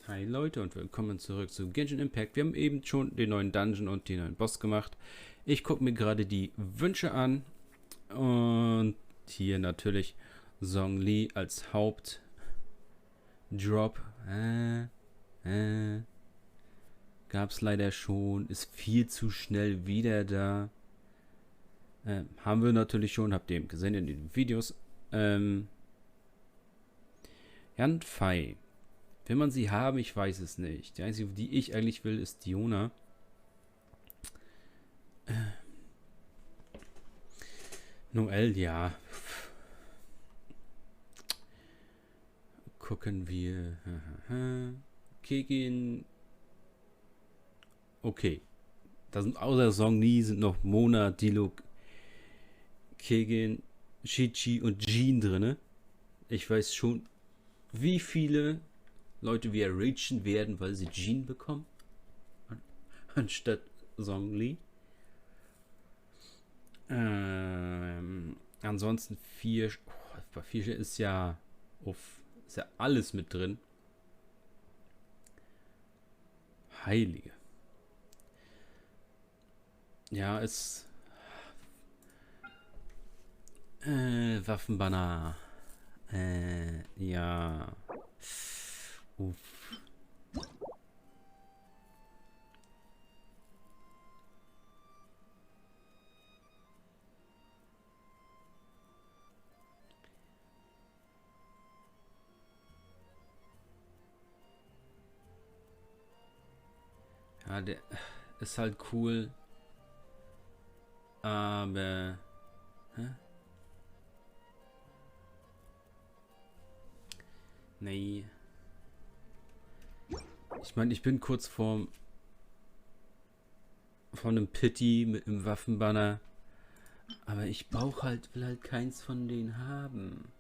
Hi Leute und willkommen zurück zu Genshin Impact. Wir haben eben schon den neuen Dungeon und den neuen Boss gemacht. Ich gucke mir gerade die Wünsche an und hier natürlich Song Lee als Hauptdrop. Gab's leider schon, ist viel zu schnell wieder da. Haben wir natürlich schon, habt ihr eben gesehen in den Videos. Jan Fei. Will man sie haben? Ich weiß es nicht. Die einzige, die ich eigentlich will, ist Diona. Noel, ja. Gucken wir. Kegin. Okay. Da sind außer Song Nie sind noch Mona, Diluk, Kegin, Shichi und Jean drin. Ich weiß schon, wie viele Leute wir reachen werden, weil sie Jean bekommen. Anstatt Song Lee. Ansonsten 4. Bei 4 ist ja alles mit drin. Heilige. Ja, es. Waffenbanner. Ja. Uff. Ja, der ist halt cool. Aber. Hä? Nee. Ich meine, ich bin kurz vor einem Pity mit einem Waffenbanner. Aber ich will halt keins von denen haben.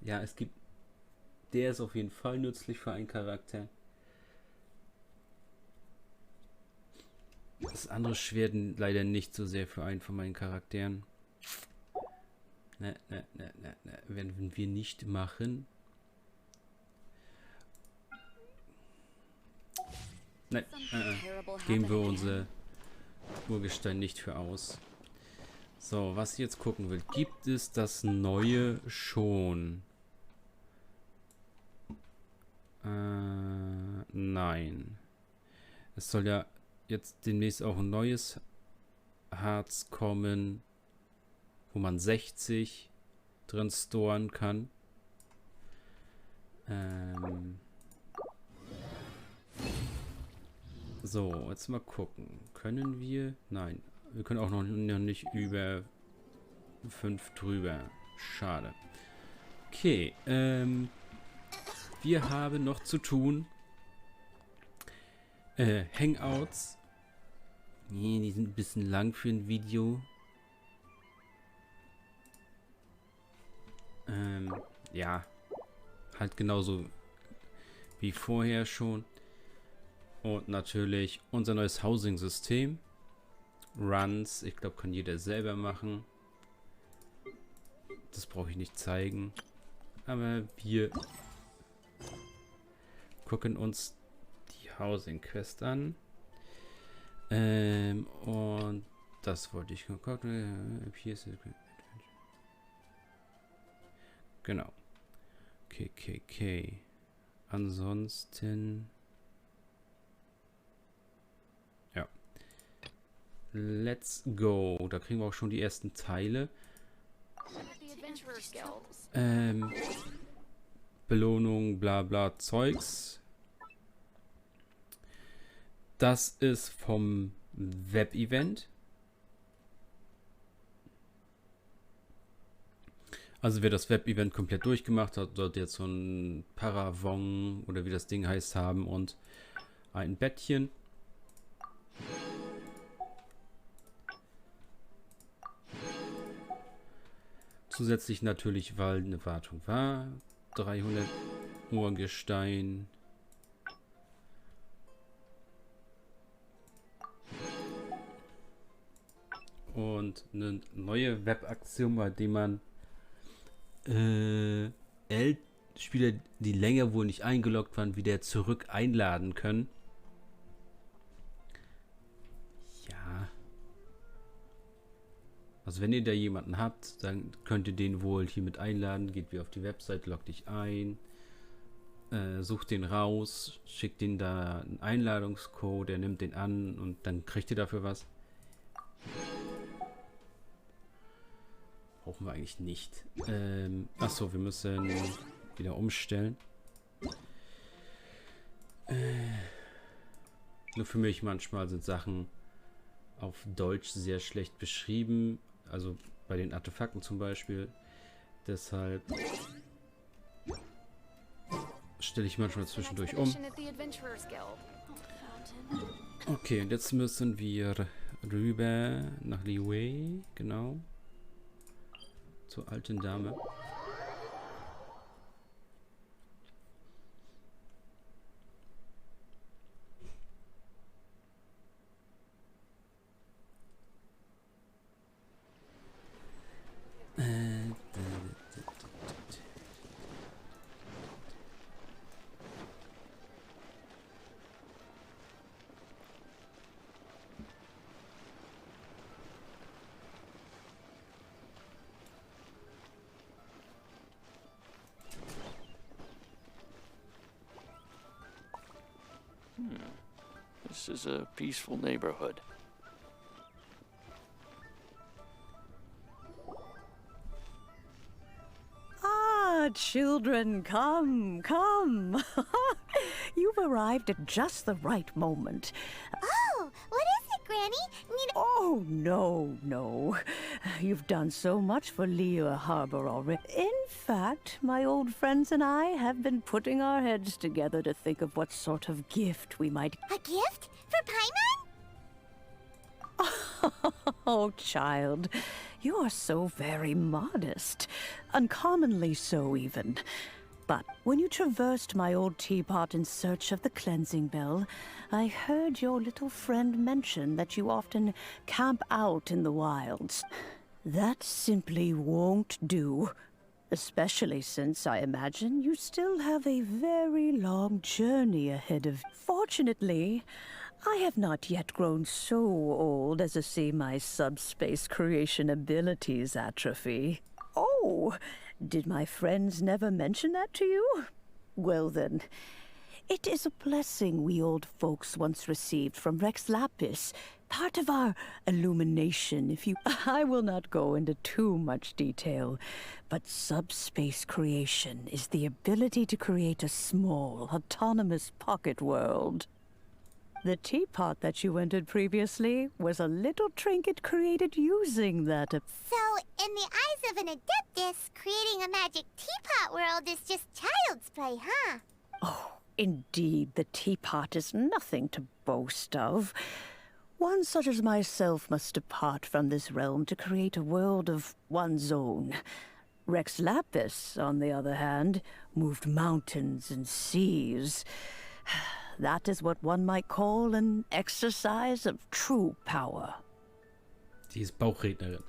Ja, es gibt. Der ist auf jeden Fall nützlich für einen Charakter. Das andere Schwert leider nicht so sehr für einen von meinen Charakteren. Ne. Werden wir nicht machen. Nein, geben wir unser Urgestein nicht für aus. So, was ich jetzt gucken will. Gibt es das Neue schon? Nein. Es soll ja jetzt demnächst auch ein neues Harz kommen, wo man 60 drin storen kann. So, jetzt mal gucken. Können wir? Nein. Wir können auch noch nicht über 5 drüber. Schade. Okay, wir haben noch zu tun. Hangouts. Nee, die sind ein bisschen lang für ein Video. Ja. Halt genauso wie vorher schon. Und natürlich unser neues Housing-System. Runs, ich glaube, kann jeder selber machen. Das brauche ich nicht zeigen. Aber wir gucken uns die Housing-Quest an. Und das wollte ich gucken. Hier ist genau. Okay. Ansonsten. Ja. Let's go. Da kriegen wir auch schon die ersten Teile. Belohnung, bla bla Zeugs. Das ist vom Web-Event. Also wer das Web-Event komplett durchgemacht hat, dort jetzt so ein Paravon oder wie das Ding heißt haben und ein Bettchen. Zusätzlich natürlich, weil eine Wartung war. 300 Urgestein. Und eine neue Webaktion, bei der man Spieler, die länger wohl nicht eingeloggt waren, wieder zurück einladen können. Ja. Also wenn ihr da jemanden habt, dann könnt ihr den wohl hier mit einladen. Geht wie auf die Website, loggt dich ein, sucht den raus, schickt den da einen Einladungscode, der nimmt den an und dann kriegt ihr dafür was. Brauchen wir eigentlich nicht. Achso, wir müssen wieder umstellen. Nur für mich manchmal sind Sachen auf Deutsch sehr schlecht beschrieben. Also bei den Artefakten zum Beispiel. Deshalb stelle ich manchmal zwischendurch um. Okay, und jetzt müssen wir rüber nach Liwei. Genau. Zur alten Dame. This is a peaceful neighborhood. Ah, children, come, come. You've arrived at just the right moment. Oh, what is it, Granny? Oh, no. You've done so much for Liyue Harbor already. In fact, my old friends and I have been putting our heads together to think of what sort of gift we might... A gift? For Paimon? Oh, child, you are so very modest. Uncommonly so, even. But when you traversed my old teapot in search of the cleansing bell, I heard your little friend mention that you often camp out in the wilds. That simply won't do. Especially since I imagine you still have a very long journey ahead of... Fortunately, I have not yet grown so old as to see my subspace creation abilities atrophy. Oh, did my friends never mention that to you? Well then, it is a blessing we old folks once received from Rex Lapis, part of our illumination, if you... I will not go into too much detail, but subspace creation is the ability to create a small, autonomous pocket world. The teapot that you entered previously was a little trinket created using that. So, in the eyes of an adeptus, creating a magic teapot world is just child's play, huh? Oh, indeed, the teapot is nothing to boast of. One such as myself must depart from this realm to create a world of one's own. Rex Lapis, on the other hand, moved mountains and seas. That is what one might call an exercise of true power. Die ist Bauchrednerin.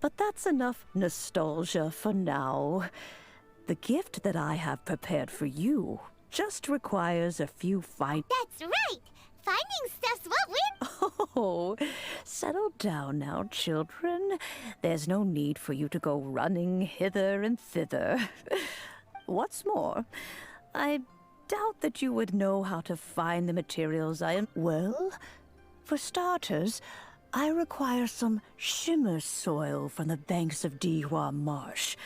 But that's enough nostalgia for now. The gift that I have prepared for you just requires a few fine... That's right! Finding stuff's what we're... Oh, settle down now, children. There's no need for you to go running hither and thither. What's more, I doubt that you would know how to find the materials I am... Well, for starters, I require some shimmer soil from the banks of Dihua Marsh.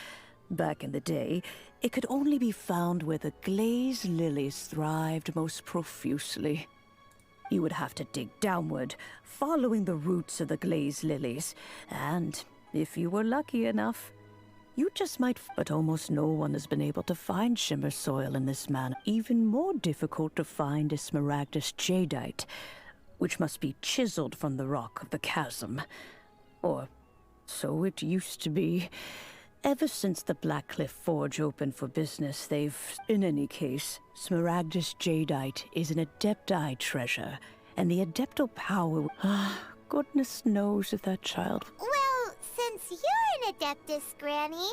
Back in the day, it could only be found where the glaze lilies thrived most profusely. You would have to dig downward, following the roots of the glaze lilies, and if you were lucky enough, you just might... But almost no one has been able to find shimmer soil in this manner. Even more difficult to find is smaragdus jadeite, which must be chiseled from the rock of the chasm. Or so it used to be. Ever since the Blackcliff Forge opened for business, they've... In any case, smaragdus jadeite is an adepti treasure, and the adeptal power... Goodness knows if that child... Well, since you're an adeptus, Granny,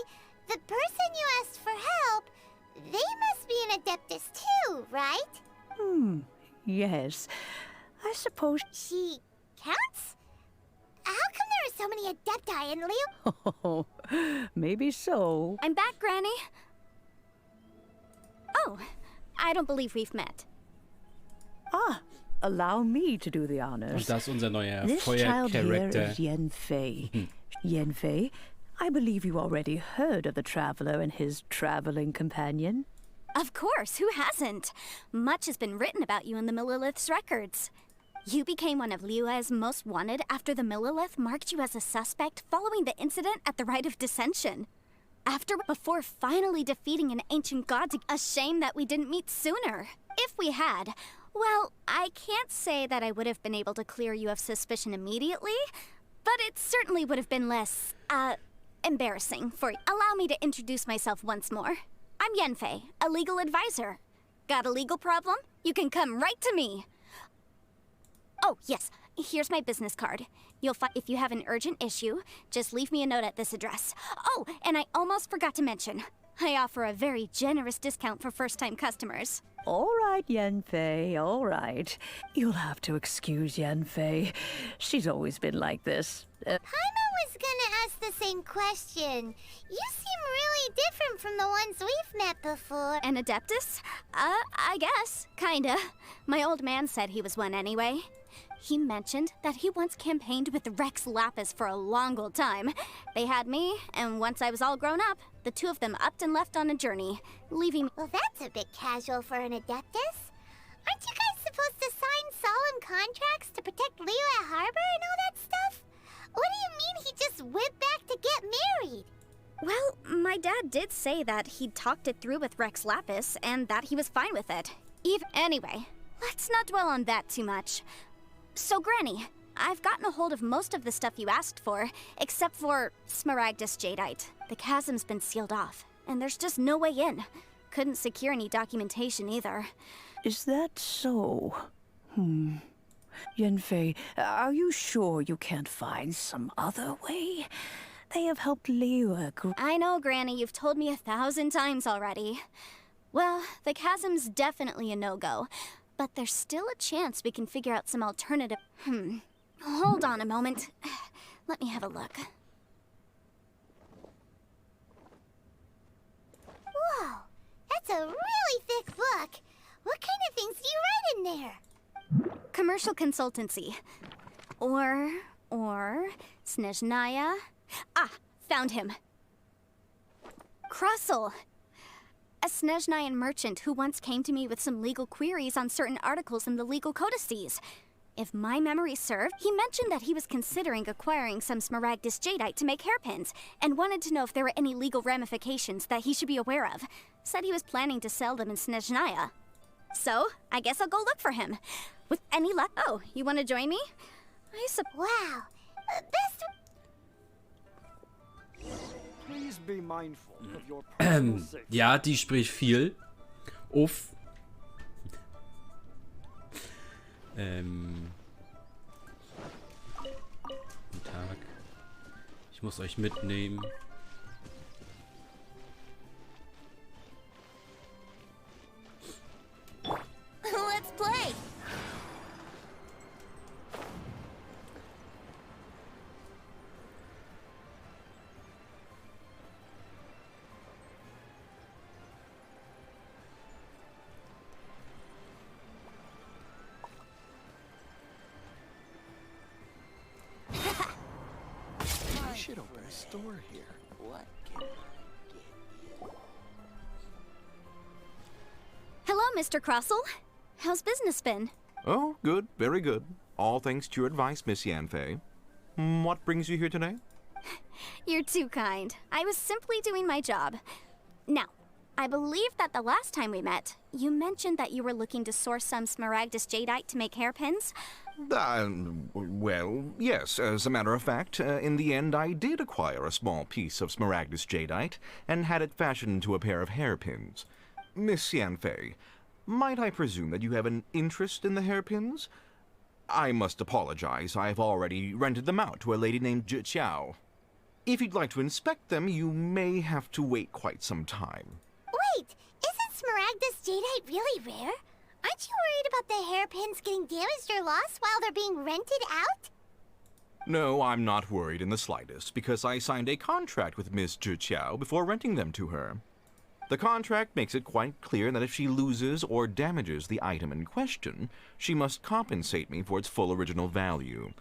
the person you asked for help Adeptus too, right? Yes. I suppose... She counts? How come there are so many Adepti in Leo? Oh, maybe so. I'm back, Granny. Oh, I don't believe we've met. Ah, allow me to do the Und honors. das ist unser neuer This child here Feuer-Charakter. is Yanfei. Yanfei, I believe you already heard of the traveler and his traveling companion. Of course, who hasn't? Much has been written about you in the Millilith's records. You became one of Liyue's most wanted after the Millilith marked you as a suspect following the incident at the Rite of Dissension. Before finally defeating an ancient god. A shame that we didn't meet sooner. If we had, well, I can't say that I would have been able to clear you of suspicion immediately, but it certainly would have been less, embarrassing for you. Allow me to introduce myself once more. I'm Yanfei, a legal advisor. Got a legal problem? You can come right to me. Oh, yes, here's my business card. You'll find if you have an urgent issue, just leave me a note at this address. Oh, and I almost forgot to mention, I offer a very generous discount for first-time customers. All right, Yanfei, all right. You'll have to excuse Yanfei. She's always been like this. Paimon was gonna ask the same question. You seem really different from the ones we've met before. An Adeptus? I guess. Kinda. My old man said he was one anyway. He mentioned that he once campaigned with Rex Lapis for a long old time. They had me, and once I was all grown up, the two of them upped and left on a journey, leaving me. Well, that's a bit casual for an Adeptus. Aren't you guys supposed to sign solemn contracts to protect Liyue Harbor and all that stuff? What do you mean he just went back to get married? Well, my dad did say that he'd talked it through with Rex Lapis, and that he was fine with it. Anyway, let's not dwell on that too much. So, Granny, I've gotten a hold of most of the stuff you asked for, except for Smaragdus Jadeite. The chasm's been sealed off, and there's just no way in. Couldn't secure any documentation either. Is that so? Yanfei, are you sure you can't find some other way? They have helped Liyue. I know, Granny, you've told me 1,000 times already. Well, the chasm's definitely a no-go, but there's still a chance we can figure out some alternative. Hold on a moment. Let me have a look. Whoa, that's a really thick book. What kind of things do you write in there? Commercial consultancy. Or Snezhnaya. Ah, found him. Krusel. A Snezhnayan merchant who once came to me with some legal queries on certain articles in the legal codices. If my memory served, he mentioned that he was considering acquiring some Smaragdus Jadeite to make hairpins, and wanted to know if there were any legal ramifications that he should be aware of. Said he was planning to sell them in Snezhnaya. So, I guess I'll go look for him. With any luck. Oh, you want to join me? Wow, best... Please be mindful of your personal safety. Ja, die spricht viel. Uff. Guten Tag. Ich muss euch mitnehmen. Let's play! We should open a store here. What can Hello, Mr. Krusel. How's business been? Oh, good, very good. All thanks to your advice, Miss Yanfei. What brings you here today? You're too kind. I was simply doing my job. Now, I believe that the last time we met, you mentioned that you were looking to source some Smaragdus Jadeite to make hairpins. Well, yes, as a matter of fact, in the end I did acquire a small piece of Smaragdus Jadeite and had it fashioned into a pair of hairpins. Miss Yanfei, might I presume that you have an interest in the hairpins? I must apologize, I've already rented them out to a lady named Zhi Qiao. If you'd like to inspect them, you may have to wait quite some time. Wait, isn't Smaragdus jadeite really rare? Aren't you worried about the hairpins getting damaged or lost while they're being rented out? No, I'm not worried in the slightest, because I signed a contract with Miss Zhiqiao before renting them to her. The contract makes it quite clear that if she loses or damages the item in question, she must compensate me for its full original value.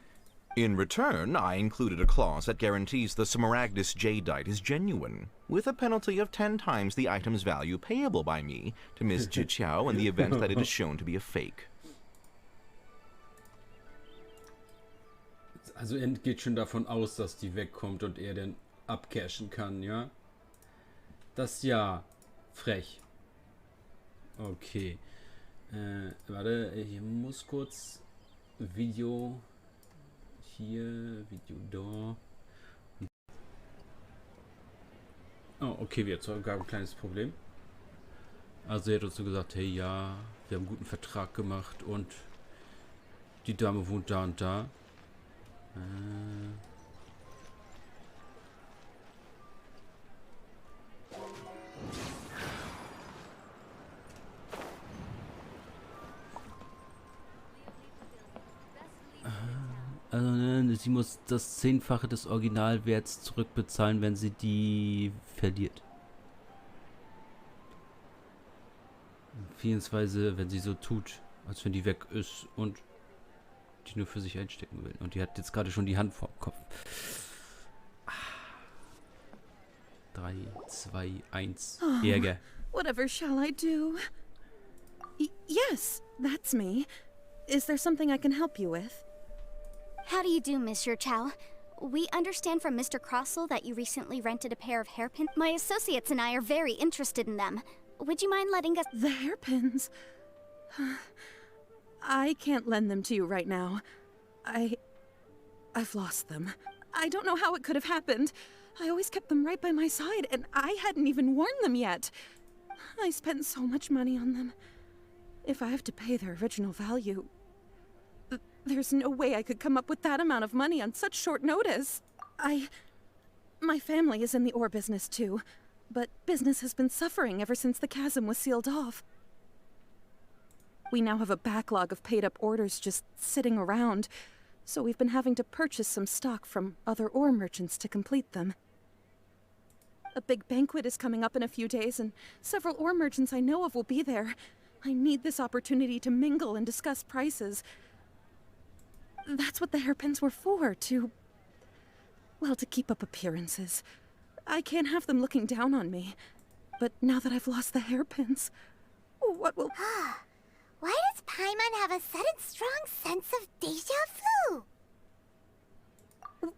In return, I included a clause that guarantees the Smaragdus jadeite is genuine, with a penalty of 10 times the item's value payable by me to Miss Zhiqiao in the event that it is shown to be a fake. Also er geht schon davon aus, dass die wegkommt und er dann abcashen kann, ja? Das ja. Frech. Okay. Warte, hier muss kurz Video hier, Video da. Oh, okay, wir haben sogar ein kleines Problem. Also er hat uns so gesagt, hey ja, wir haben einen guten Vertrag gemacht und die Dame wohnt da und da. Also, ne, sie muss das 10-fache des Originalwerts zurückbezahlen, wenn sie die verliert. Beziehungsweise, wenn sie so tut, als wenn die weg ist und die nur für sich einstecken will. Und die hat jetzt gerade schon die Hand vorm Kopf. 3, 2, 1. Ärger. Whatever shall I do? Yes, that's me. Is there something I can help you with? How do you do, Monsieur Chow? We understand from Mr. Crossell that you recently rented a pair of hairpins. My associates and I are very interested in them. Would you mind letting us— The hairpins? I can't lend them to you right now. I've lost them. I don't know how it could have happened. I always kept them right by my side, and I hadn't even worn them yet. I spent so much money on them. If I have to pay their original value, there's no way I could come up with that amount of money on such short notice. My family is in the ore business too, but business has been suffering ever since the chasm was sealed off. We now have a backlog of paid-up orders just sitting around, so we've been having to purchase some stock from other ore merchants to complete them. A big banquet is coming up in a few days, and several ore merchants I know of will be there. I need this opportunity to mingle and discuss prices. That's what the hairpins were for, to keep up appearances. I can't have them looking down on me. But now that I've lost the hairpins, what will— Why does Paimon have a sudden strong sense of déjà vu?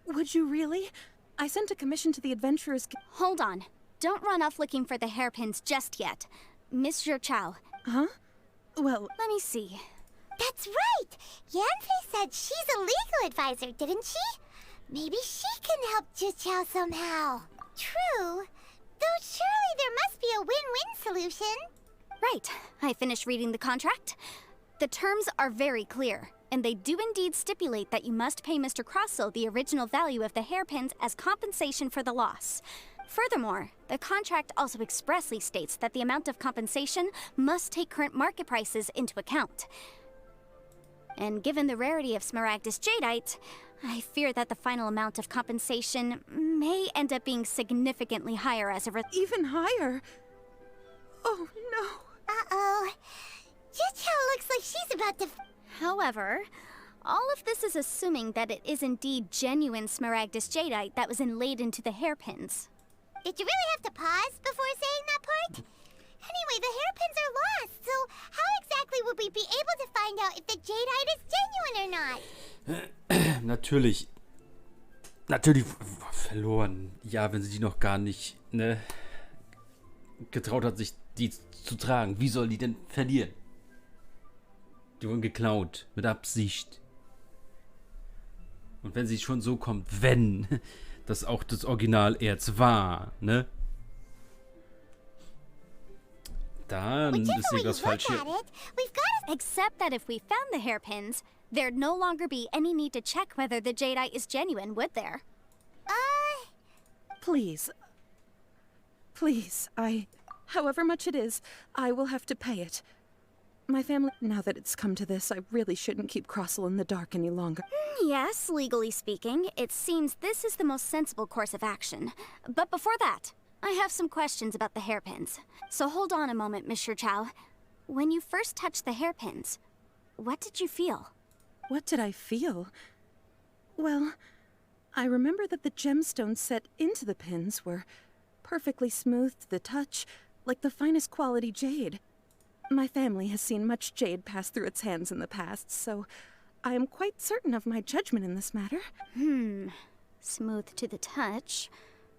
Would you really? I sent a commission to the Adventurers Hold on. Don't run off looking for the hairpins just yet. Monsieur Chow. Huh? Well— Let me see. That's right! Yanfei said she's a legal advisor, didn't she? Maybe she can help Zhiqiao somehow. True. Though surely there must be a win-win solution. Right. I finished reading the contract. The terms are very clear, and they do indeed stipulate that you must pay Mr. Crossell the original value of the hairpins as compensation for the loss. Furthermore, the contract also expressly states that the amount of compensation must take current market prices into account. And given the rarity of Smaragdus jadeite, I fear that the final amount of compensation may end up being significantly higher as a even higher? Oh, no. Uh-oh. Zhiqiao looks like she's about to— However, all of this is assuming that it is indeed genuine Smaragdus jadeite that was inlaid into the hairpins. Did you really have to pause before saying that part? Anyway, the hairpins are lost, so how exactly would we be able to find out if the jadeite is genuine or not? Natürlich verloren. Ja, wenn sie die noch gar nicht, ne, getraut hat, sich die zu tragen. Wie soll die denn verlieren? Die wurden geklaut. Mit Absicht. Und wenn sie schon so kommt, wenn das auch das Originalerz war, ne? Dann ist irgendwas falsch hier. Except that if we found the hairpins, there'd no longer be any need to check whether the jadeite is genuine, would there? Please. Please, However much it is, I will have to pay it. My family... Now that it's come to this, I really shouldn't keep Crossel in the dark any longer. Yes, legally speaking, it seems this is the most sensible course of action. But before that, I have some questions about the hairpins. So hold on a moment, Mr. Chow. When you first touched the hairpins, what did you feel? What did I feel? Well, I remember that the gemstones set into the pins were perfectly smooth to the touch, like the finest quality jade. My family has seen much jade pass through its hands in the past, so I am quite certain of my judgment in this matter. Smooth to the touch,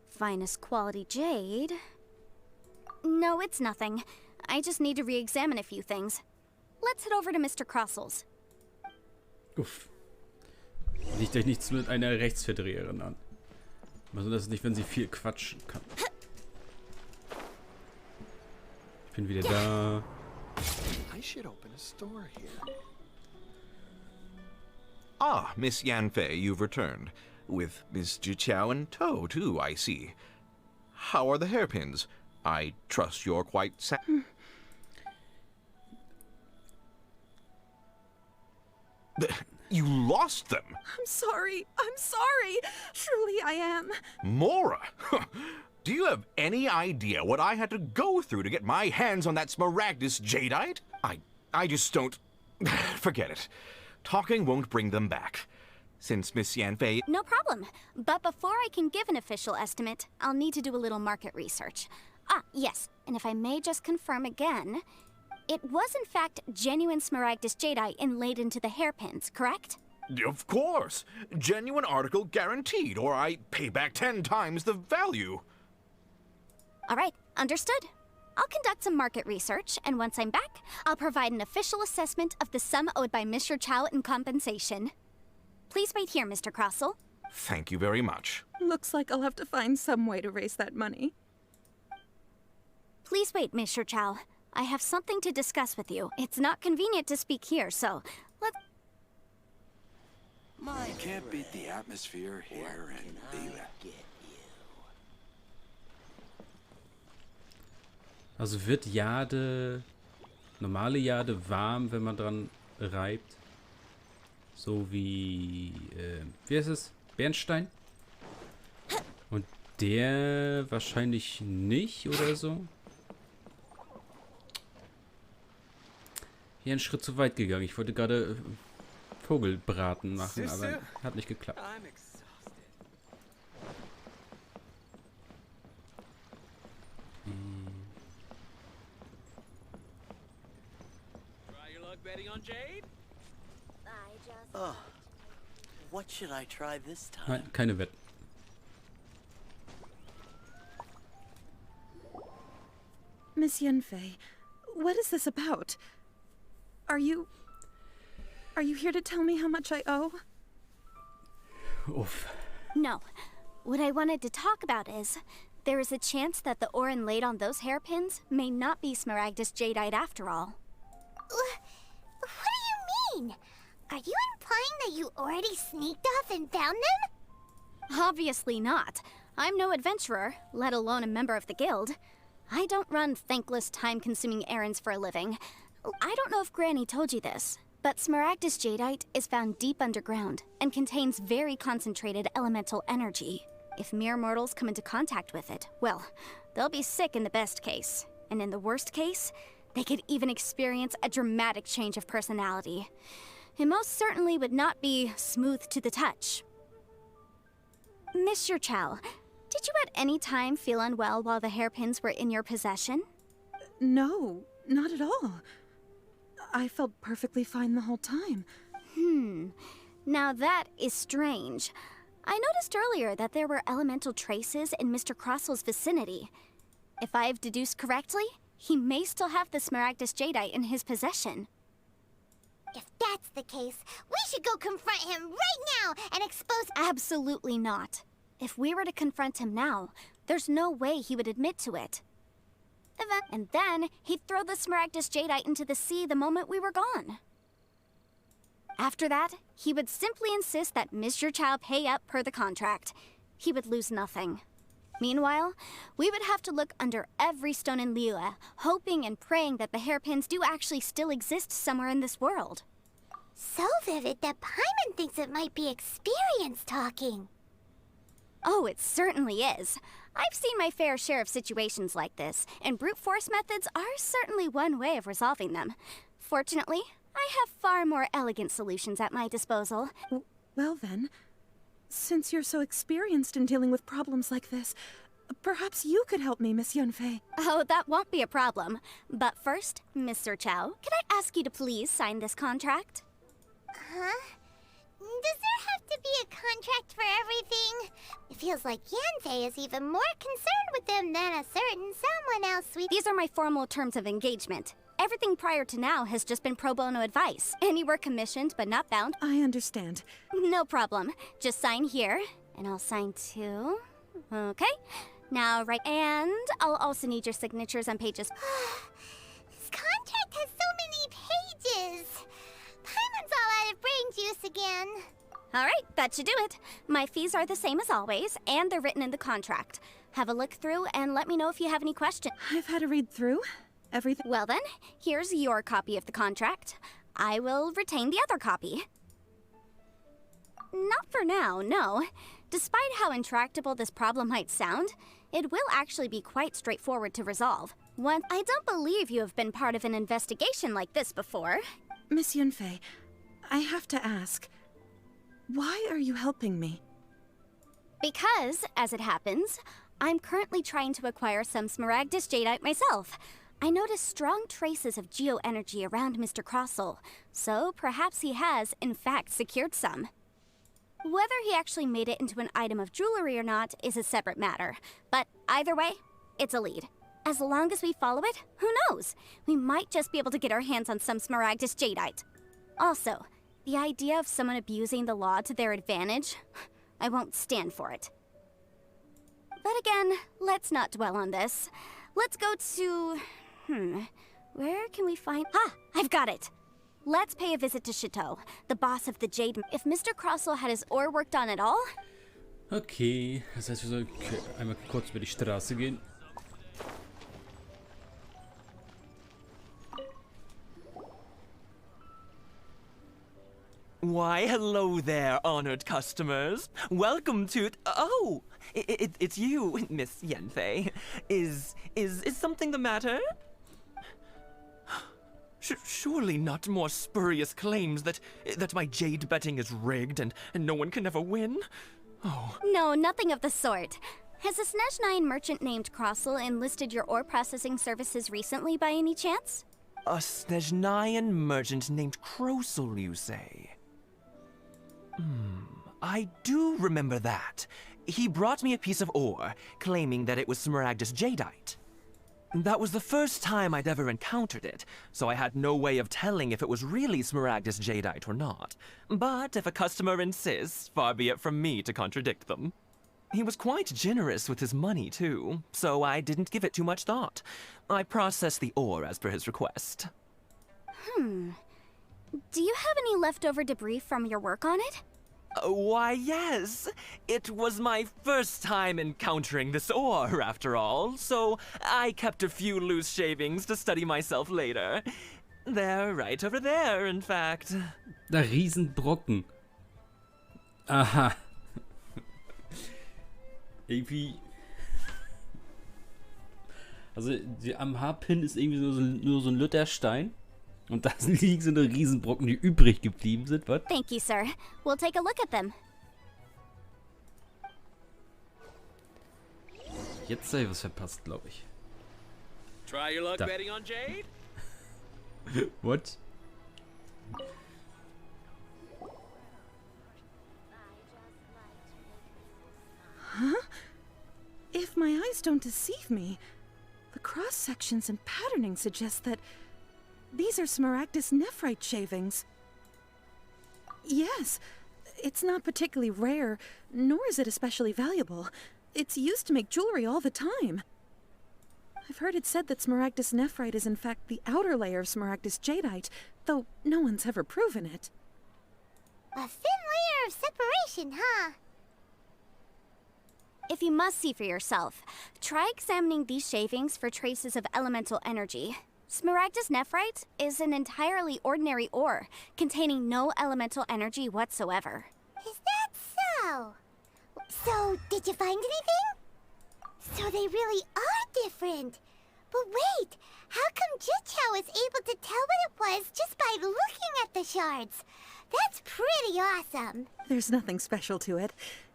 finest quality jade. No, it's nothing. I just need to re-examine a few things. Let's head over to Mr. Crossel's. Uff. Liegt euch nichts mit einer Rechtsverdreherin an. Besonders nicht, wenn sie viel quatschen kann. Ich bin wieder da. I should open a store here. Ah, Miss Yanfei, you've returned. With Miss Jiqiao in tow, too, I see. How are the hairpins? I trust you're quite You lost them! I'm sorry. Truly I am. Mora! Do you have any idea what I had to go through to get my hands on that Smaragdus jadeite? I just don't... Forget it. Talking won't bring them back. Since Miss Yanfei... No problem. But before I can give an official estimate, I'll need to do a little market research. Ah, yes. And if I may just confirm again, it was in fact genuine Smaragdus jadeite inlaid into the hairpins, correct? Of course. Genuine article guaranteed, or I pay back 10 times the value. All right, understood. I'll conduct some market research, and once I'm back, I'll provide an official assessment of the sum owed by Mr. Chow in compensation. Please wait here, Mr. Crossel. Thank you very much. Looks like I'll have to find some way to raise that money. Please wait, Mr. Chow. I have something to discuss with you. It's not convenient to speak here, so let's... Mine can't beat the atmosphere here in Bietet. Also wird Jade, normale Jade warm, wenn man dran reibt. So wie, wie heißt es? Bernstein? Und der wahrscheinlich nicht oder so. Hier einen Schritt zu weit gegangen. Ich wollte gerade Vogelbraten machen, aber hat nicht geklappt. Oh, what should I try this time? Nein, keine Wetten. Miss Yanfei, what is this about? Are you here to tell me how much I owe? Uff. No. What I wanted to talk about is, there is a chance that the ore inlaid on those hairpins may not be Smaragdus jadeite after all. What do you mean? Are you implying that you already sneaked off and found them? Obviously not. I'm no adventurer, let alone a member of the guild. I don't run thankless, time-consuming errands for a living. I don't know if Granny told you this, but Smaragdus jadeite is found deep underground and contains very concentrated elemental energy. If mere mortals come into contact with it, well, they'll be sick in the best case. And in the worst case, they could even experience a dramatic change of personality. It most certainly would not be smooth to the touch. Mr. Chow, did you at any time feel unwell while the hairpins were in your possession? No, not at all. I felt perfectly fine the whole time. Now that is strange. I noticed earlier that there were elemental traces in Mr. Crossel's vicinity. If I've deduced correctly, he may still have the Smaragdus jadeite in his possession. If that's the case, we should go confront him right now and expose... Absolutely not. If we were to confront him now, there's no way he would admit to it. And then he'd throw the Smaragdus jadeite into the sea the moment we were gone. After that, he would simply insist that Mr. Chow pay up per the contract. He would lose nothing. Meanwhile, we would have to look under every stone in Liyue, hoping and praying that the hairpins do actually still exist somewhere in this world. So vivid that Paimon thinks it might be experience talking. Oh, it certainly is. I've seen my fair share of situations like this, and brute force methods are certainly one way of resolving them. Fortunately, I have far more elegant solutions at my disposal. Well then, since you're so experienced in dealing with problems like this, perhaps you could help me, Miss Yunfei. Oh, that won't be a problem. But first, Mr. Chow, could I ask you to please sign this contract? Huh? Does there have to be a contract for everything? It feels like Yanfei is even more concerned with them than a certain someone else we— These are my formal terms of engagement. Everything prior to now has just been pro bono advice. Any work commissioned but not bound. I understand. No problem. Just sign here, and I'll sign too. Okay. Now, right, and I'll also need your signatures on pages. This contract has so many pages. Paimon's all out of brain juice again. All right, that should do it. My fees are the same as always, and they're written in the contract. Have a look through and let me know if you have any questions. I've had a read through. Everything. Well then, here's your copy of the contract. I will retain the other copy. Not for now, no. Despite how intractable this problem might sound, it will actually be quite straightforward to resolve. One, I don't believe you have been part of an investigation like this before. Miss Yunfei, I have to ask, why are you helping me? Because, as it happens, I'm currently trying to acquire some Smaragdus Jadeite myself. I noticed strong traces of geo-energy around Mr. Crossel, so perhaps he has, in fact, secured some. Whether he actually made it into an item of jewelry or not is a separate matter, but either way, it's a lead. As long as we follow it, who knows? We might just be able to get our hands on some Smaragdus Jadeite. Also, the idea of someone abusing the law to their advantage, I won't stand for it. But again, let's not dwell on this. Let's go to... where can we find... Ah, I've got it! Let's pay a visit to Chateau, the boss of the Jade... If Mr. Crossel had his ore worked on at all... Okay, das heißt, wir sollen einmal kurz über die Straße gehen. Why, hello there, honored customers. Welcome to... Oh, it's you, Miss Yanfei. Is something the matter? Surely not more spurious claims that my jade betting is rigged and no one can ever win? Oh. No, nothing of the sort. Has a Snezhnayan merchant named Crossel enlisted your ore processing services recently by any chance? A Snezhnayan merchant named Crossel, you say? I do remember that. He brought me a piece of ore, claiming that it was Smaragdus Jadeite. That was the first time I'd ever encountered it, so I had no way of telling if it was really Smaragdus Jadeite or not. But if a customer insists, far be it from me to contradict them. He was quite generous with his money, too, so I didn't give it too much thought. I processed the ore as per his request. Do you have any leftover debris from your work on it? Why, yes. It was my first time encountering this ore, after all, so I kept a few loose shavings to study myself later. They're right over there, in fact. Der Riesenbrocken. Aha. Irgendwie... Also, am Haarpin ist irgendwie nur so ein Lütterstein. Und da liegen so eine Riesenbrocken, die übrig geblieben sind, was? Thank you, sir. We'll take a look at them. Jetzt sei was verpasst, glaube ich. Try your luck Da. betting on Jade? What? Huh? If my eyes don't deceive me, the cross-sections and patterning suggest that these are Smaragdus nephrite shavings. Yes, it's not particularly rare, nor is it especially valuable. It's used to make jewelry all the time. I've heard it said that Smaragdus nephrite is in fact the outer layer of Smaragdus Jadeite, though no one's ever proven it. A thin layer of separation, huh? if you must see for yourself, try examining these shavings for traces of elemental energy. Smaragdus nephrite is an entirely ordinary ore, containing no elemental energy whatsoever. Is that so? So, did you find anything? So they really are different. But wait, how come Jichao was able to tell what it was just by looking at the shards? That's pretty awesome. There's nothing special to it.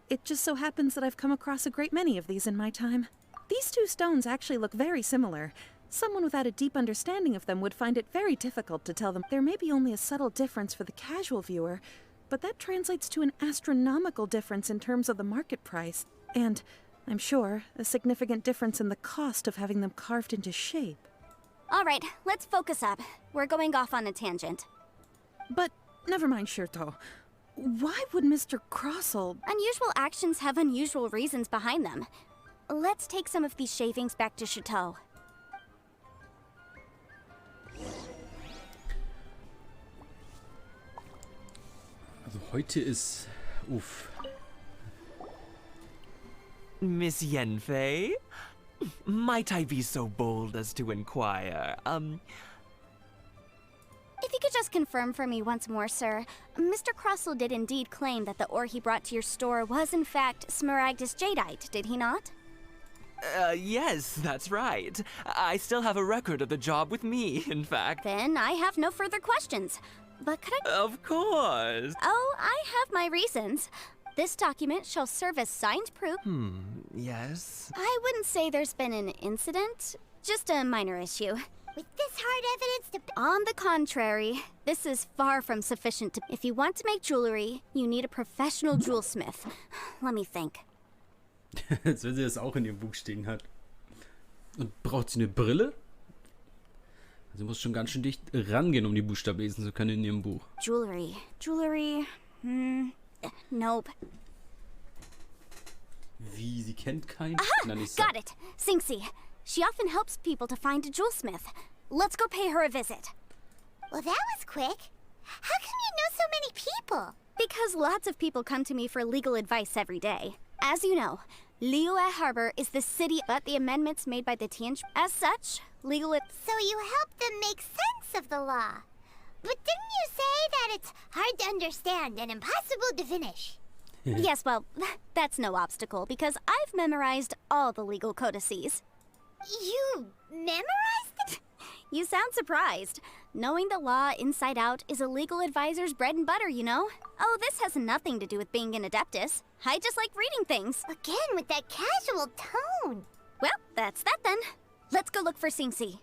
It just so happens that I've come across a great many of these in my time. These two stones actually look very similar. Someone without a deep understanding of them would find it very difficult to tell them. There may be only a subtle difference for the casual viewer, but that translates to an astronomical difference in terms of the market price. And, I'm sure, a significant difference in the cost of having them carved into shape. Alright, let's focus up. We're going off on a tangent. But, never mind, Shirto. Why would Mr. Crossell... Unusual actions have unusual reasons behind them. Let's take some of these shavings back to Chateau. Also heute ist... Uff. Miss Yanfei? Might I be so bold as to inquire, If you could just confirm for me once more, sir. Mr. Crossell did indeed claim that the ore he brought to your store was in fact Smaragdus jadeite, did he not? Yes, that's right. I still have a record of the job with me, in fact. Then I have no further questions. But could I... Of course. Oh, I have my reasons. This document shall serve as signed proof. Yes? I wouldn't say there's been an incident, just a minor issue. With this hard evidence to... On the contrary, this is far from sufficient to... If you want to make jewelry, you need a professional jewelsmith. Let me think. Als wenn sie das auch in ihrem Buch stehen hat. Und braucht sie eine Brille? Sie muss schon ganz schön dicht rangehen, um die Buchstaben lesen zu können in ihrem Buch. Jewelry, nope. Wie, sie kennt keinen? Aha, got it. Singxi. She often helps people to find a jewelsmith. Let's go pay her a visit. Well, that was quick. How come you know so many people? Because lots of people come to me for legal advice every day. As you know, Liyue Harbor is the city, but the amendments made by the Tianj... As such, legal... So you help them make sense of the law. But didn't you say that it's hard to understand and impossible to finish? Yes, well, that's no obstacle, because I've memorized all the legal codices. You memorized it? You sound surprised. Knowing the law inside out is a legal advisor's bread and butter, you know? Oh, this has nothing to do with being an adeptus. I just like reading things. Again, with that casual tone. Well, that's that then. Let's go look for Singxi.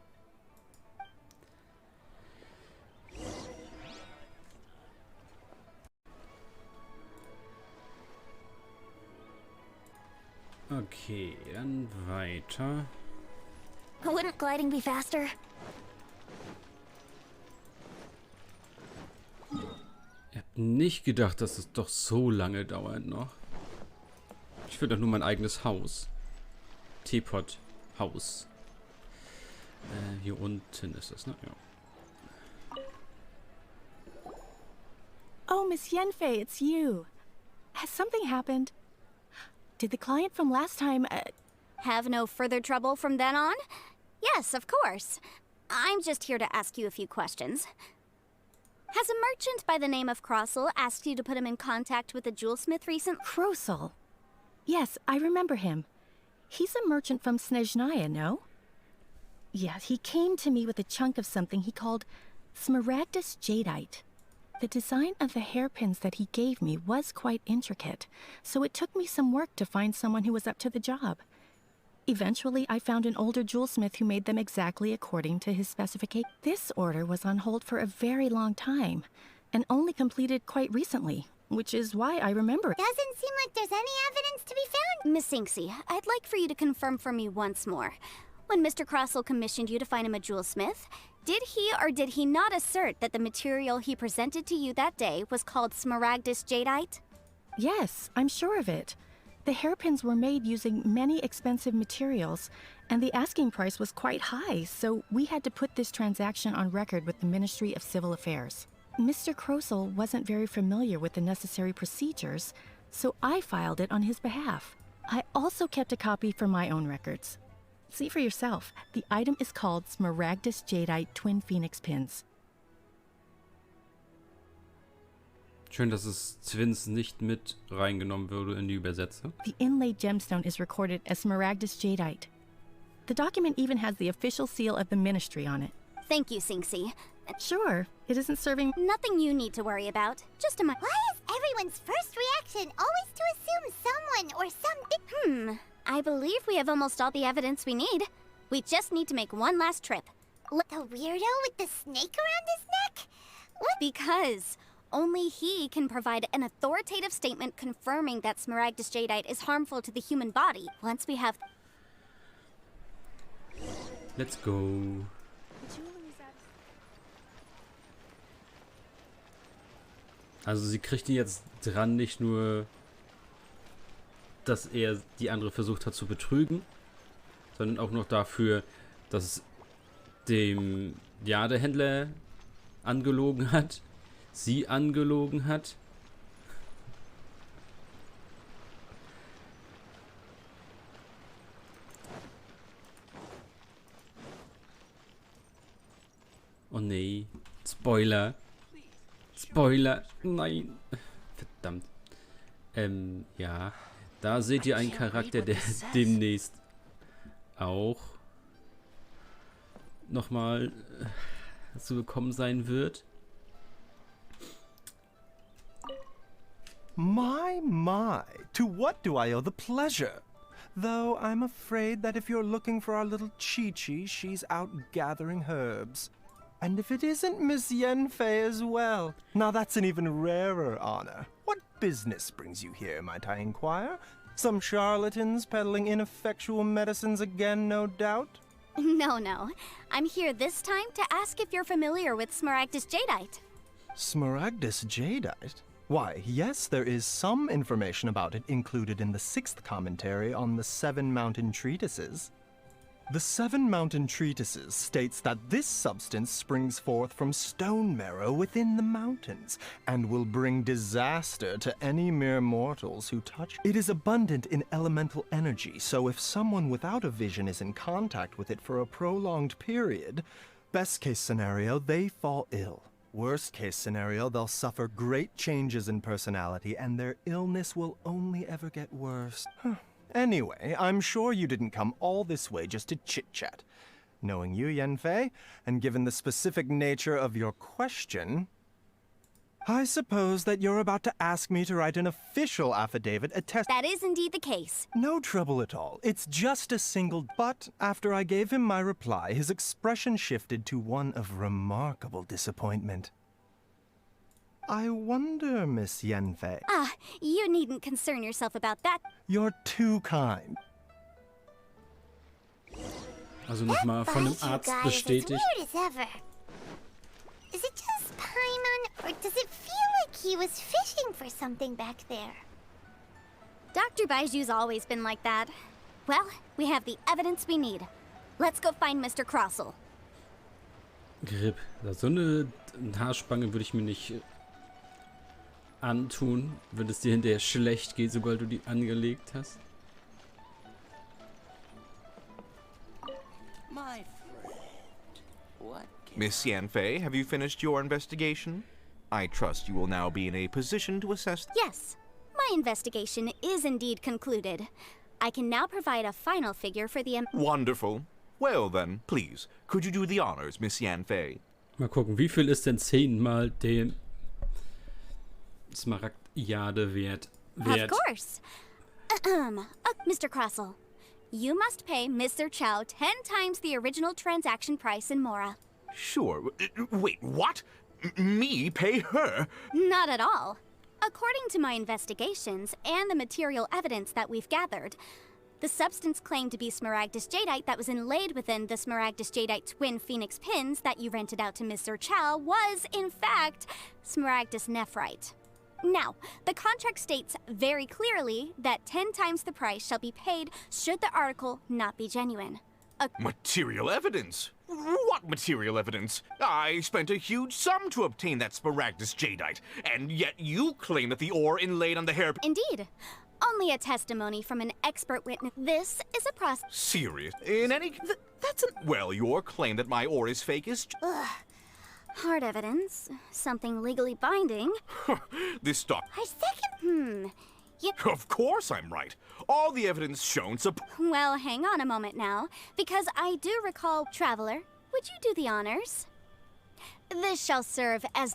Okay, dann weiter. Wouldn't gliding be faster? Ich hab nicht gedacht, dass es doch so lange dauert noch. Ich will doch nur mein eigenes Haus. Teepot-Haus. Hier unten ist das, ne? Ja. Oh, Miss Yanfei, it's you. Has something happened? Did the client from last time, Have no further trouble from then on? Yes, of course. I'm just here to ask you a few questions. Has a merchant by the name of Crossell asked you to put him in contact with a jewelsmith recently? Crossell? Yes, I remember him. He's a merchant from Snezhnaya, no? Yes, he came to me with a chunk of something he called Smaragdus jadeite. The design of the hairpins that he gave me was quite intricate, so it took me some work to find someone who was up to the job. Eventually, I found an older jewelsmith who made them exactly according to his specification. This order was on hold for a very long time, and only completed quite recently, which is why I remember it. Doesn't seem like there's any evidence to be found. Miss Singxi, I'd like for you to confirm for me once more. When Mr. Crossell commissioned you to find him a jewelsmith, did he or did he not assert that the material he presented to you that day was called Smaragdus jadeite? Yes, I'm sure of it. The hairpins were made using many expensive materials, and the asking price was quite high, so we had to put this transaction on record with the Ministry of Civil Affairs. Mr. Crossell wasn't very familiar with the necessary procedures, so I filed it on his behalf. I also kept a copy for my own records. See for yourself. The item is called Smaragdus Jadeite Twin Phoenix Pins. Schön, dass es Twins nicht mit reingenommen wurde in die Übersetzung. The inlaid gemstone is recorded as Smaragdus Jadeite. The document even has the official seal of the ministry on it. Thank you, Sinxi. Sure, it isn't serving... Nothing you need to worry about. Just a Why is everyone's first reaction always to assume someone or something? I believe we have almost all the evidence we need. We just need to make one last trip. The weirdo with the snake around his neck? What? Because only he can provide an authoritative statement confirming that Smaragdus Jadeite is harmful to the human body. Once we have... Let's go. Also sie kriegt ihn jetzt dran, nicht nur, dass er die andere versucht hat zu betrügen, sondern auch noch dafür, dass dem Jadehändler angelogen hat, sie angelogen hat. Oh nee, Spoiler. Spoiler, nein. Verdammt. Ja. Da seht ihr einen Charakter, der demnächst auch nochmal zu bekommen sein wird. My, to what do I owe the pleasure? Though I'm afraid that if you're looking for our little Chi-Chi, she's out gathering herbs. And if it isn't Miss Yanfei as well. Now that's an even rarer honor. What business brings you here, might I inquire? Some charlatans peddling ineffectual medicines again, no doubt? No. I'm here this time to ask if you're familiar with Smaragdus Jadeite. Smaragdus Jadeite? Why, yes, there is some information about it included in the 6th commentary on the 7 Mountain Treatises. The 7 Mountain Treatises states that this substance springs forth from stone marrow within the mountains, and will bring disaster to any mere mortals who touch it. It is abundant in elemental energy, so if someone without a vision is in contact with it for a prolonged period, best case scenario, they fall ill. Worst case scenario, they'll suffer great changes in personality, and their illness will only ever get worse. Anyway, I'm sure you didn't come all this way just to chit-chat. Knowing you, Yanfei, and given the specific nature of your question, I suppose that you're about to ask me to write an official affidavit attesting... That is indeed the case. No trouble at all. It's just a single... But after I gave him my reply, his expression shifted to one of remarkable disappointment. I wonder, Miss Yanfei. You needn't concern yourself about that. You're too kind. Also nochmal von dem Arzt bestätigt. Weird as ever. Is it just Paimon, or does it feel like he was fishing for something back there? Dr. Baiju's always been like that. Well, we have the evidence we need. Let's go find Mr. Crossel. Grip. So eine Haarspange würde ich mir nicht antun, wenn es dir hinterher schlecht geht, sobald du die angelegt hast. My friend, what can Miss Yanfei, have you finished your investigation? I trust you will now be in a position to assess... Yes, my investigation is indeed concluded. I can now provide a final figure for the... Wonderful. Well then, please, could you do the honors, Miss Yanfei? Mal gucken, wie viel ist denn 10 mal dem Smaragdjade wert? Of course. Mr. Crossel, you must pay Mr. Chow 10 times the original transaction price in Mora. Sure. Wait, what? Me pay her? Not at all. According to my investigations and the material evidence that we've gathered, the substance claimed to be Smaragdus Jadeite that was inlaid within the Smaragdus Jadeite twin phoenix pins that you rented out to Mr. Chow was, in fact, Smaragdus Nephrite. Now, the contract states very clearly that 10 times the price shall be paid should the article not be genuine. Material evidence? What material evidence? I spent a huge sum to obtain that Smaragdus Jadeite, and yet you claim that the ore inlaid on the hair... Indeed. Only a testimony from an expert witness. This is a process. Serious? In any... That's an... Well, your claim that my ore is fake is... Ugh. Hard evidence. Something legally binding. This stuff... Our second... Of course I'm right. All the evidence shown Well, hang on a moment now, because I do recall... Traveler, would you do the honors? This shall serve as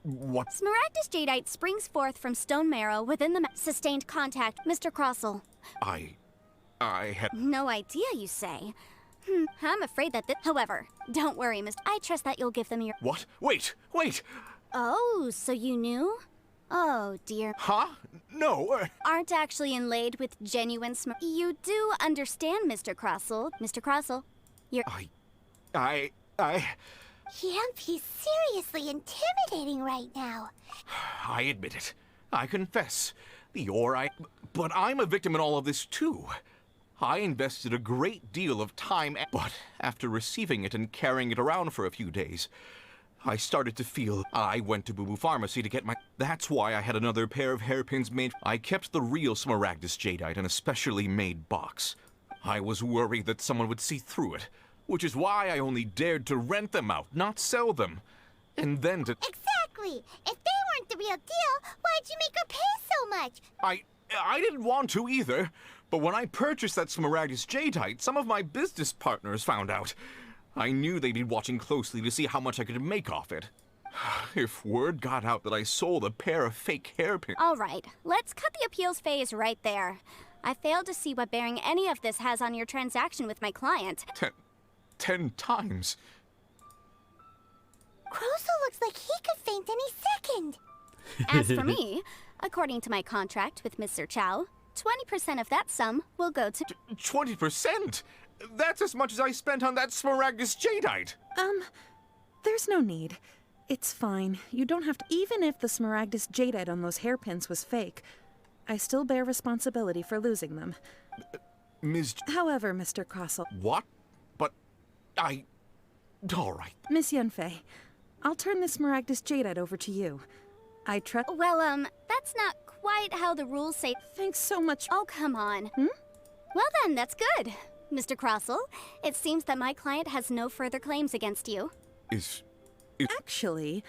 What? Smaragdus jadeite springs forth from stone marrow within the sustained contact, Mr. Crossell. I had... No idea, you say? I'm afraid that However, don't worry, Mr. I trust that you'll give them your... What? Wait! Oh, so you knew? Oh, dear. Huh? No, Aren't actually inlaid with genuine You do understand, Mr. Crossell. Mr. Crossell, you're... He's seriously intimidating right now. I admit it. I confess. But I'm a victim in all of this, too. I invested a great deal of time, but after receiving it and carrying it around for a few days, I started to feel... I went to Boo Boo Pharmacy to get my... That's why I had another pair of hairpins made. I kept the real Smaragdus jadeite in a specially made box. I was worried that someone would see through it, which is why I only dared to rent them out, not sell them. And then to... Exactly! If they weren't the real deal, why'd you make her pay so much? I didn't want to either, but when I purchased that Smaragdus jadeite, some of my business partners found out. I knew they'd be watching closely to see how much I could make off it. If word got out that I sold a pair of fake hairpins... All right, let's cut the appeals phase right there. I failed to see what bearing any of this has on your transaction with my client. 10 times. Crossell looks like he could faint any second. As for me, according to my contract with Mr. Chow, 20% of that sum will go to... 20%? That's as much as I spent on that Smaragdus jadeite. There's no need. It's fine. You don't have to... Even if the Smaragdus jadeite on those hairpins was fake, I still bear responsibility for losing them. However, Mr. Crossell... What? But all right. Miss Yunfei, I'll turn this Smaragdus jadeite over to you. I trust... Well, that's not quite how the rules say... Thanks so much... Oh, come on. Well then, that's good. Mr. Crossell, it seems that my client has no further claims against you. Actually,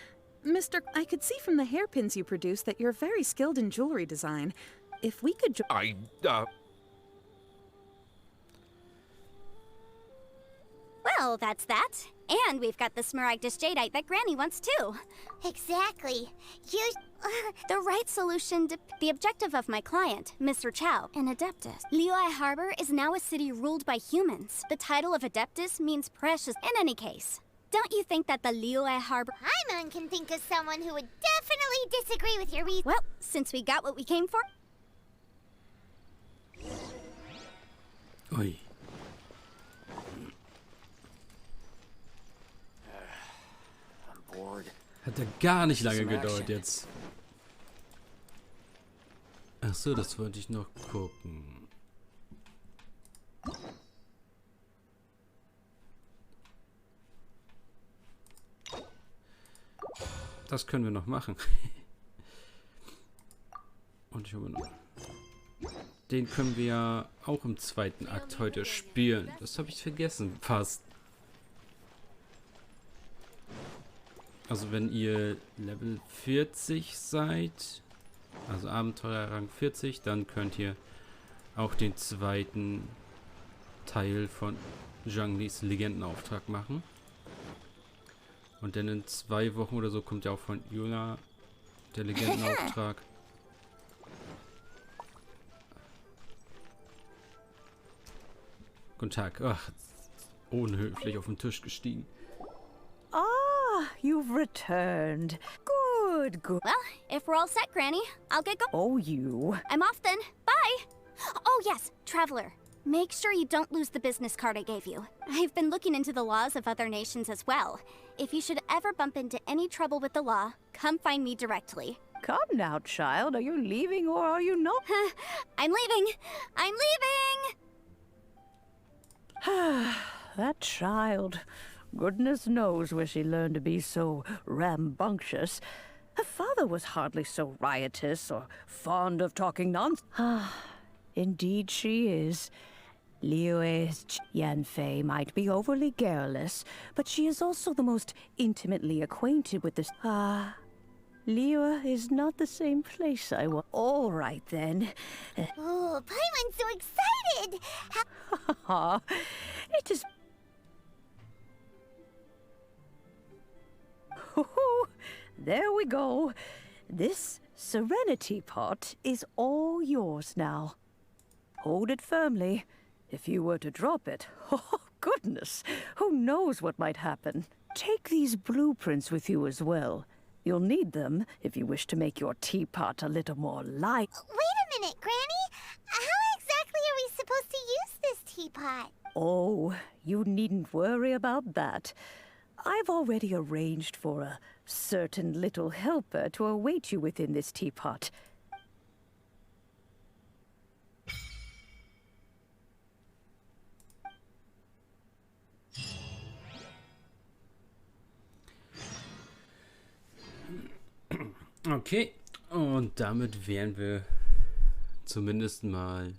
I could see from the hairpins you produce that you're very skilled in jewelry design. If we could Well, that's that. And we've got the Smaragdus jadeite that Granny wants too. Exactly. The right solution the objective of my client, Mr. Chow, an Adeptus. Liyue Harbor is now a city ruled by humans. The title of Adeptus means precious in any case. Don't you think that the Liyue Harbor... Paimon can think of someone who would definitely disagree with your reason. Well, since we got what we came for... Ui. I'm bored. Hat ja gar nicht lange gedauert jetzt. Ach so, das wollte ich noch gucken. Das können wir noch machen. Und ich habe noch... Den können wir ja auch im zweiten Akt heute spielen. Das habe ich vergessen, fast. Also wenn ihr Level 40 seid, also Abenteuerrang 40, dann könnt ihr auch den zweiten Teil von Zhanglis Legendenauftrag machen. Und dann in 2 Wochen oder so kommt ja auch von Yola der Legendenauftrag. Guten Tag. Ach, unhöflich auf den Tisch gestiegen. Ah, you've returned. Good. Well, if we're all set, Granny, I'll get going. Oh, you. I'm off then. Bye. Oh, yes, Traveler. Make sure you don't lose the business card I gave you. I've been looking into the laws of other nations as well. If you should ever bump into any trouble with the law, come find me directly. Come now, child. Are you leaving or are you not? I'm leaving. I'm leaving! That child. Goodness knows where she learned to be so rambunctious. Her father was hardly so riotous or fond of talking nonsense. Ah, indeed she is. Liyue's Yanfei might be overly garrulous, but she is also the most intimately acquainted with this. Liyue is not the same place I was. All right then. Oh, Paimon's so excited! It is. There we go. This serenity pot is all yours now. Hold it firmly. If you were to drop it, oh goodness, who knows what might happen. Take these blueprints with you as well. You'll need them if you wish to make your teapot a little more light. Wait a minute, Granny. How exactly are we supposed to use this teapot? Oh, you needn't worry about that. I've already arranged for a certain little helper to await you within this teapot. Okay, und damit wären wir zumindest mal